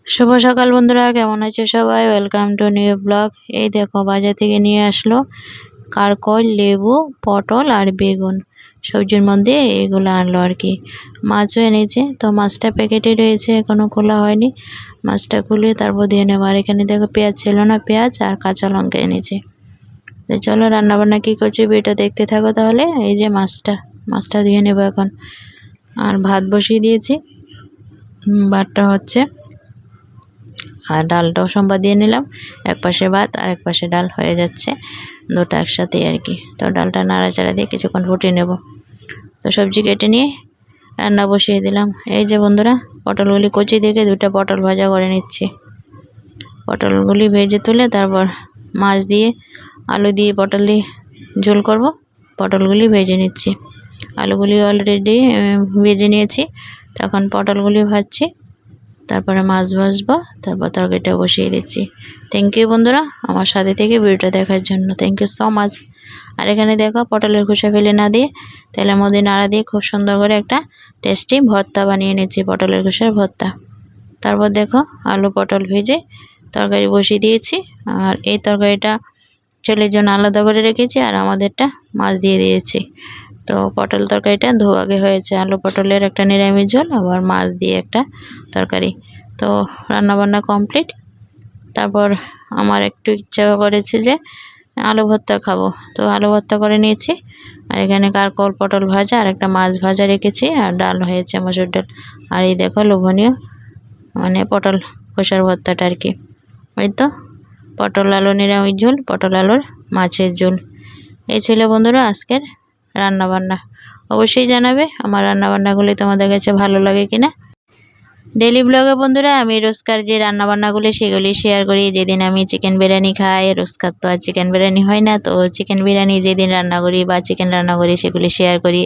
শুভ সকাল বন্ধুরা, কেমন আছে সবাই? Welcome to new blog. এই দেখো বাজার থেকে নিয়ে আসলো কারকল, লেবু, পটল আর বেগুন। সবজির মধ্যে এগুলো আনলো আর কি। মাছও এনেছে, তো মাছটা প্যাকেটে রয়েছে, এখনো খোলা হয়নি। মাছটা খুলে তারপর দিয়ে নেবো। আর এখানে দেখো পেঁয়াজ ছিল না, পেঁয়াজ আর কাঁচা লঙ্কা এনেছে। তো চলো রান্নাবান্না কী করছি ভিডিওটা দেখতে থাকো তাহলে। এই যে মাছটা দিয়ে নেবো এখন। আর ভাত বসিয়ে দিয়েছি, ভাতটা হচ্ছে। আর ডালটাও সম্বাদ দিয়ে নিলাম। এক পাশে ভাত আর এক পাশে ডাল হয়ে যাচ্ছে, দুটো একসাথেই আর কি। তো ডালটা নাড়াচাড়া দিয়ে কিছুক্ষণ ফুটিয়ে নেব। তো সবজি কেটে নিয়ে রান্না বসিয়ে দিলাম। এই যে বন্ধুরা, পটলগুলি কচি থেকে দুটো পটল ভাজা করে নিচ্ছি। পটলগুলি ভেজে তুলে তারপর মাছ দিয়ে, আলু দিয়ে, পটল দিয়ে ঝোল করব। পটলগুলি ভেজে নিচ্ছি। আলুগুলি অলরেডি ভেজে নিয়েছি, তখন পটলগুলি ভাজছি। তারপরে মাছ ভাজবো, তারপর তরকারিটা বসিয়ে দিচ্ছি। থ্যাংক ইউ বন্ধুরা আমার সাথে থেকে ভিডিওটা দেখার জন্য, থ্যাংক ইউ সো মাচ। আর এখানে দেখো পটলের খোসা ফেলে না দিয়ে তেলের মধ্যে নাড়া দিয়ে খুব সুন্দর করে একটা টেস্টি ভর্তা বানিয়ে নিচ্ছি, পটলের খোসার ভর্তা। তারপর দেখো আলু পটল ভেজে তরকারি বসিয়ে দিয়েছি। আর এই তরকারিটা ছেলের জন্য আলাদা করে রেখেছি, আর আমাদেরটা মাছ দিয়ে দিয়েছি। তো পটল তরকারিটা ধোয়াগে হয়েছে, আলু পটলের একটা নিরামিষ ঝোল, আবার মাছ দিয়ে একটা তরকারি। তো রান্নাবান্না কমপ্লিট। তারপর আমার একটু ইচ্ছা করেছে যে আলু ভর্তা খাবো, তো আলু ভর্তা করে নিয়েছি। আর এখানে কারকল, পটল ভাজা আর একটা মাছ ভাজা রেখেছি, আর ডাল হয়েছে, মসুর ডাল। আর এই দেখো লোভনীয় মানে পটল কষার ভর্তাটা আর কি। ওই তো পটল আলু নিরামিষ ঝোল, পটল আলুর মাছের ঝোল। এই ছিল বন্ধুরা আজকের রান্নাবান্না। অবশ্যই জানাবে আমার রান্নাবান্নাগুলি তোমাদের কাছে ভালো লাগে কিনা। ডেলি ব্লগে বন্ধুরা আমি রোজকার যে রান্নাবান্নাগুলি সেগুলি শেয়ার করি। যেদিন আমি চিকেন বিরিয়ানি খাই, রোজকার তো আর চিকেন বিরিয়ানি হয় না, তো চিকেন বিরিয়ানি যেদিন রান্না করি বা চিকেন রান্না করি সেগুলি শেয়ার করি।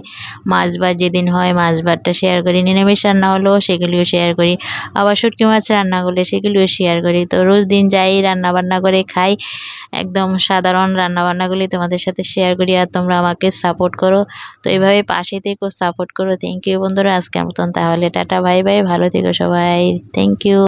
মাছ ভাত যেদিন হয় মাছ ভাতটা শেয়ার করি। নিরামিষ রান্না হলেও সেগুলিও শেয়ার করি। আবার শুটকি মাছ রান্না করলে সেগুলিও শেয়ার করি। তো রোজ দিন যাই রান্নাবান্না করে খাই, একদম সাধারণ রান্নাবান্নাগুলি তোমাদের সাথে শেয়ার করি। আর তোমরা আমাকে সাপোর্ট করো, তো এইভাবে পাশে থেকো, সাপোর্ট করো। থ্যাংক ইউ বন্ধুরা আজকের মতন তাহলে টাটা, বাই বাই, ভালো থেকো সবাই, থ্যাংক ইউ।